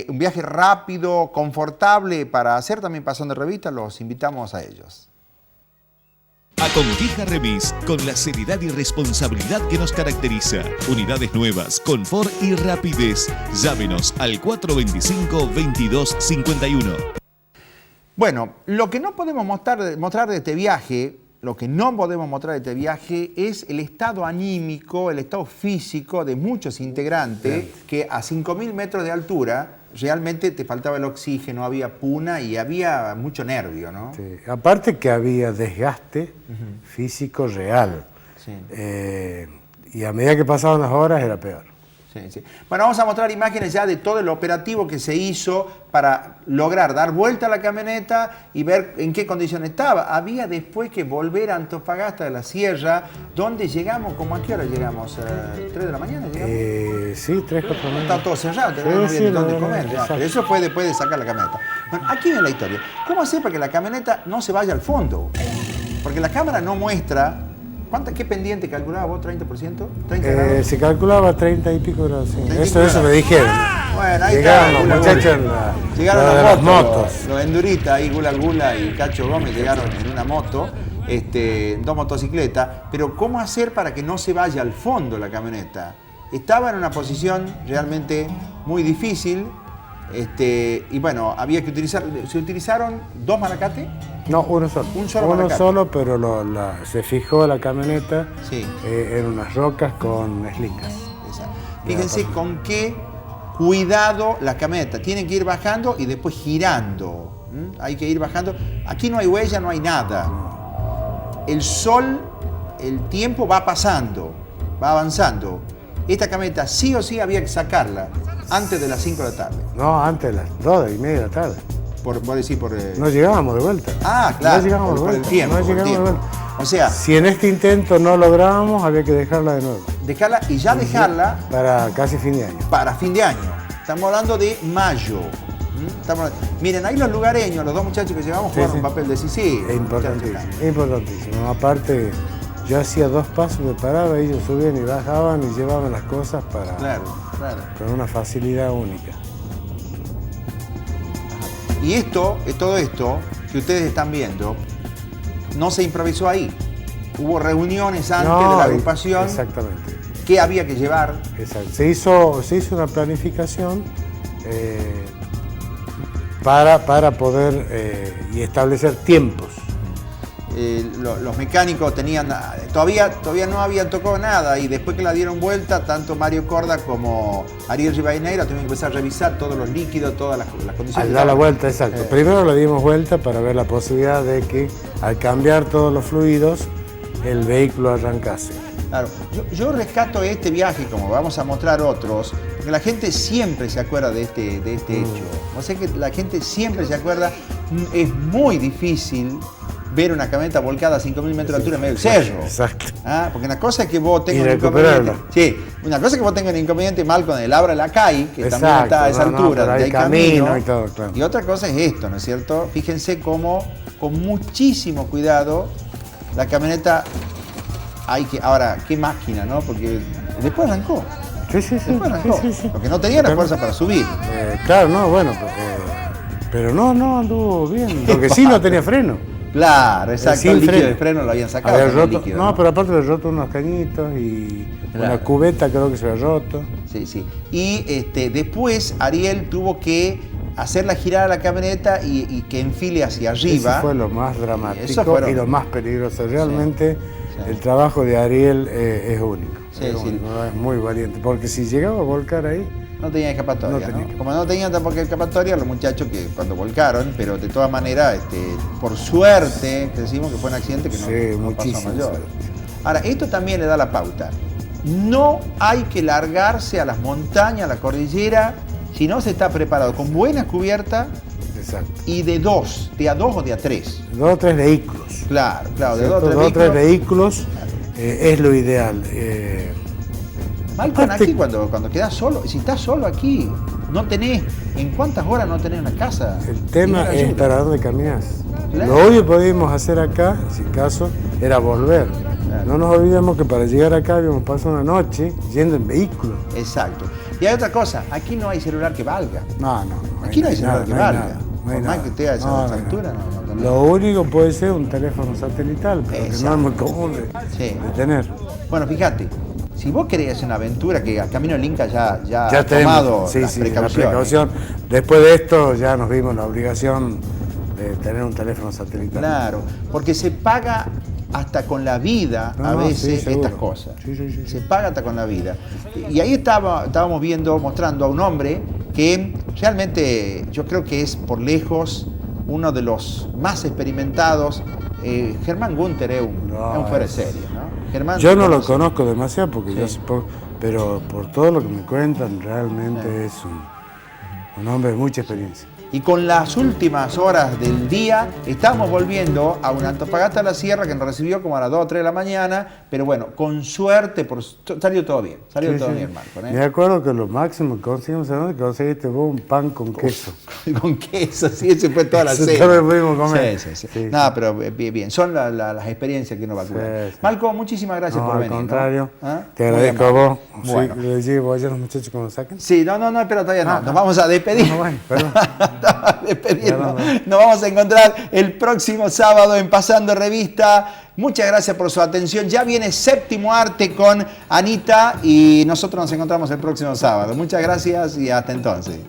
[SPEAKER 1] un viaje rápido, confortable, para hacer también pasón de revista, los invitamos a ellos.
[SPEAKER 6] Aconquija Remis, con la seriedad y responsabilidad que nos caracteriza. Unidades nuevas, confort y rapidez. Llámenos al 425-2251.
[SPEAKER 1] Bueno, lo que no podemos mostrar de este viaje, es el estado anímico, el estado físico de muchos integrantes que a 5.000 metros de altura realmente te faltaba el oxígeno, había puna y había mucho nervio, ¿no?
[SPEAKER 3] Sí. Aparte que había desgaste físico real.
[SPEAKER 1] Sí.
[SPEAKER 3] Y a medida que pasaban las horas era peor.
[SPEAKER 1] Sí, sí. Bueno, vamos a mostrar imágenes ya de todo el operativo que se hizo para lograr dar vuelta a la camioneta y ver en qué condición estaba. Había después que volver a Antofagasta de la Sierra, donde llegamos, ¿cómo a qué hora llegamos? ¿3 de la mañana llegamos?
[SPEAKER 3] Sí, 3, 4 meses.
[SPEAKER 1] Estaba todo cerrado, no había ni dónde comer. Ya. Pero eso fue después de sacar la camioneta. Bueno, aquí viene la historia. ¿Cómo hacer para que la camioneta no se vaya al fondo? Porque la cámara no muestra ¿Qué pendiente calculabas vos? ¿30%? ¿30 grados?
[SPEAKER 3] Se calculaba 30 y pico grados, sí.
[SPEAKER 1] 30 y
[SPEAKER 3] Eso
[SPEAKER 1] pico
[SPEAKER 3] me dijeron.
[SPEAKER 1] Bueno, ahí
[SPEAKER 3] Llegaron
[SPEAKER 1] está,
[SPEAKER 3] los
[SPEAKER 1] Gula
[SPEAKER 3] muchachos
[SPEAKER 1] Gula.
[SPEAKER 3] en
[SPEAKER 1] Llegaron
[SPEAKER 3] de
[SPEAKER 1] las
[SPEAKER 3] las
[SPEAKER 1] motos. Los enduritas ahí, Gula Gula y Cacho Gómez llegaron en una moto, dos motocicletas. Pero ¿cómo hacer para que no se vaya al fondo la camioneta? Estaba en una posición realmente muy difícil. Y bueno, había que utilizar. ¿Se utilizaron 2 malacates?
[SPEAKER 3] No, uno solo.
[SPEAKER 1] Un solo
[SPEAKER 3] Uno
[SPEAKER 1] malacate.
[SPEAKER 3] solo, pero se fijó la camioneta
[SPEAKER 1] Sí.
[SPEAKER 3] en unas rocas con slickas.
[SPEAKER 1] Exacto. Fíjense con qué cuidado la camioneta. Tienen que ir bajando y después girando. Hay que ir bajando. Aquí no hay huella, no hay nada. El sol, el tiempo va pasando, va avanzando. Esta camioneta sí o sí había que sacarla antes de las 5 de la tarde.
[SPEAKER 3] No, antes de las 2:30 de la tarde.
[SPEAKER 1] Por decir,
[SPEAKER 3] No llegábamos de vuelta.
[SPEAKER 1] Ah, claro.
[SPEAKER 3] No llegábamos de
[SPEAKER 1] por el
[SPEAKER 3] vuelta.
[SPEAKER 1] tiempo.
[SPEAKER 3] No
[SPEAKER 1] por el
[SPEAKER 3] llegamos de
[SPEAKER 1] tiempo.
[SPEAKER 3] vuelta.
[SPEAKER 1] O sea,
[SPEAKER 3] Si en este intento no lográbamos, había que dejarla de nuevo.
[SPEAKER 1] dejarla y ya dejarla
[SPEAKER 3] Para casi fin de año.
[SPEAKER 1] para fin de año. Estamos hablando de mayo. Miren, ahí los lugareños, los 2 muchachos que llevamos, jugaron un papel decisivo.
[SPEAKER 3] Es importantísimo, importantísimo. Aparte, yo hacía 2 pasos, me paraba, ellos subían y bajaban y llevaban las cosas para
[SPEAKER 1] Claro.
[SPEAKER 3] con una facilidad única.
[SPEAKER 1] Y todo esto que ustedes están viendo, no se improvisó ahí. Hubo reuniones antes de la agrupación.
[SPEAKER 3] Exactamente.
[SPEAKER 1] ¿Qué había que llevar?
[SPEAKER 3] Exacto. Se hizo una planificación para poder y establecer tiempos.
[SPEAKER 1] Los mecánicos tenían, todavía no habían tocado nada, y después que la dieron vuelta, tanto Mario Corda como Ariel Rivadeneira tuvieron que empezar a revisar todos los líquidos, todas las condiciones.
[SPEAKER 3] Al dar la vuelta, exacto. Primero le dimos vuelta para ver la posibilidad de que al cambiar todos los fluidos, el vehículo arrancase.
[SPEAKER 1] Claro, yo rescato este viaje, como vamos a mostrar otros, porque la gente siempre se acuerda de este hecho. O sea que la gente siempre se acuerda. Es muy difícil ver una camioneta volcada a 5.000 metros de altura en medio del cerro.
[SPEAKER 3] Exacto.
[SPEAKER 1] Porque una cosa es que vos tengas
[SPEAKER 3] Y
[SPEAKER 1] un inconveniente.
[SPEAKER 3] recuperarla.
[SPEAKER 1] Sí, una cosa es que vos tengas un inconveniente mal con el Abra la CAI, que
[SPEAKER 3] Exacto,
[SPEAKER 1] también está a esa altura,
[SPEAKER 3] pero
[SPEAKER 1] donde
[SPEAKER 3] hay
[SPEAKER 1] hay camino.
[SPEAKER 3] camino y todo, claro.
[SPEAKER 1] Y otra cosa es esto, ¿no es cierto? Fíjense cómo, con muchísimo cuidado, la camioneta ahora, qué máquina, ¿no? Porque después arrancó.
[SPEAKER 3] Sí.
[SPEAKER 1] Después arrancó.
[SPEAKER 3] Sí.
[SPEAKER 1] Porque no tenía la fuerza para subir.
[SPEAKER 3] Claro, no, bueno, pero no anduvo bien. Lo que sí no tenía freno.
[SPEAKER 1] Claro, exacto.
[SPEAKER 3] Sin
[SPEAKER 1] El líquido
[SPEAKER 3] freno.
[SPEAKER 1] de freno lo habían sacado.
[SPEAKER 3] Había
[SPEAKER 1] también el
[SPEAKER 3] roto,
[SPEAKER 1] líquido,
[SPEAKER 3] no, pero aparte había roto unos cañitos y
[SPEAKER 1] Claro.
[SPEAKER 3] una cubeta creo que se había roto.
[SPEAKER 1] Sí. Y después Ariel tuvo que hacerla girar a la camioneta y que enfile hacia arriba.
[SPEAKER 3] Eso fue lo más dramático
[SPEAKER 1] Eso fueron-
[SPEAKER 3] y lo más peligroso. Realmente
[SPEAKER 1] Sí.
[SPEAKER 3] el trabajo de Ariel es único.
[SPEAKER 1] Sí,
[SPEAKER 3] es
[SPEAKER 1] sí.
[SPEAKER 3] único, es muy valiente. Porque si llegaba a volcar ahí,
[SPEAKER 1] No tenía escapatoria,
[SPEAKER 3] No
[SPEAKER 1] ¿no?
[SPEAKER 3] tenía escapatoria.
[SPEAKER 1] Como no tenían tampoco escapatoria, los muchachos que cuando volcaron, pero de todas maneras, por suerte, decimos que fue un accidente que
[SPEAKER 3] Sí,
[SPEAKER 1] no pasó a
[SPEAKER 3] muchísima
[SPEAKER 1] mayor.
[SPEAKER 3] suerte.
[SPEAKER 1] Ahora, esto también le da la pauta. No hay que largarse a las montañas, a la cordillera, si no se está preparado con buena cubierta
[SPEAKER 3] exacto.
[SPEAKER 1] y de a dos o de a 3.
[SPEAKER 3] 2 o 3 vehículos.
[SPEAKER 1] Claro, de 2
[SPEAKER 3] ¿Cierto?
[SPEAKER 1] o 3
[SPEAKER 3] 2 o 3
[SPEAKER 1] vehículos.
[SPEAKER 3] vehículos es lo ideal.
[SPEAKER 1] Malcolm,
[SPEAKER 3] Aparte-
[SPEAKER 1] aquí cuando quedás solo, si estás solo aquí, no tenés, ¿en cuántas horas no tenés una casa?
[SPEAKER 3] El tema
[SPEAKER 1] Ni una
[SPEAKER 3] es
[SPEAKER 1] ayuda.
[SPEAKER 3] para dónde caminás.
[SPEAKER 1] Claro.
[SPEAKER 3] Lo único que podíamos hacer acá, si caso, era volver.
[SPEAKER 1] Claro.
[SPEAKER 3] No nos olvidemos que para llegar acá habíamos pasado una noche yendo en vehículo.
[SPEAKER 1] Exacto. Y hay otra cosa, aquí no hay celular que valga.
[SPEAKER 3] No.
[SPEAKER 1] Aquí no hay celular
[SPEAKER 3] nada,
[SPEAKER 1] que
[SPEAKER 3] no hay
[SPEAKER 1] valga.
[SPEAKER 3] nada, no hay
[SPEAKER 1] Por más
[SPEAKER 3] nada.
[SPEAKER 1] que esté a esa
[SPEAKER 3] No, no,
[SPEAKER 1] altura,
[SPEAKER 3] no.
[SPEAKER 1] no tenés.
[SPEAKER 3] Lo único puede ser un teléfono satelital, pero que no
[SPEAKER 1] Exacto.
[SPEAKER 3] es muy común
[SPEAKER 1] Sí.
[SPEAKER 3] de tener.
[SPEAKER 1] Bueno, fíjate, si vos querés hacer una aventura, que a Camino del Inca ya ha
[SPEAKER 3] Ya
[SPEAKER 1] tomado
[SPEAKER 3] tenemos,
[SPEAKER 1] las
[SPEAKER 3] la
[SPEAKER 1] precauciones.
[SPEAKER 3] precaución. Después de esto ya nos vimos la obligación de tener un teléfono satelital.
[SPEAKER 1] Claro, porque se paga hasta con la vida
[SPEAKER 3] No,
[SPEAKER 1] a
[SPEAKER 3] no,
[SPEAKER 1] veces
[SPEAKER 3] sí, seguro.
[SPEAKER 1] estas cosas.
[SPEAKER 3] Sí.
[SPEAKER 1] Se paga hasta con la vida. Y ahí estábamos mostrando a un hombre que realmente yo creo que es por lejos uno de los más experimentados. Germán Gunther es un fuera de serie, ¿no? Germán,
[SPEAKER 3] Yo no lo
[SPEAKER 1] conoce.
[SPEAKER 3] conozco demasiado porque
[SPEAKER 1] Sí.
[SPEAKER 3] yo sé pero por todo lo que me cuentan realmente es un hombre de mucha experiencia.
[SPEAKER 1] y con las últimas horas del día estamos volviendo a una Antofagasta de la Sierra que nos recibió como a las 2 o 3 de la mañana, pero bueno, con suerte, salió todo bien, Marco.
[SPEAKER 3] Me acuerdo que lo máximo que conseguimos, ¿sabes? Que conseguiste vos un pan con queso.
[SPEAKER 1] Con queso, sí, ese fue toda la cena.
[SPEAKER 3] Todo lo pudimos comer.
[SPEAKER 1] Sí. No, pero bien, son las experiencias que uno va a curar.
[SPEAKER 3] Sí.
[SPEAKER 1] Marco, muchísimas gracias por venir.
[SPEAKER 3] Al contrario,
[SPEAKER 1] ¿no?
[SPEAKER 3] te agradezco a vos.
[SPEAKER 1] Bueno.
[SPEAKER 3] Sí, le llevo allá a los muchachos cuando saquen.
[SPEAKER 1] Sí, no, espera, todavía no. Nos vamos a despedir.
[SPEAKER 3] No, bueno, perdón.
[SPEAKER 1] Despidiendo. Nos vamos a encontrar el próximo sábado en Pasando Revista. Muchas gracias por su atención. Ya viene Séptimo Arte con Anita y nosotros nos encontramos el próximo sábado. Muchas gracias y hasta entonces.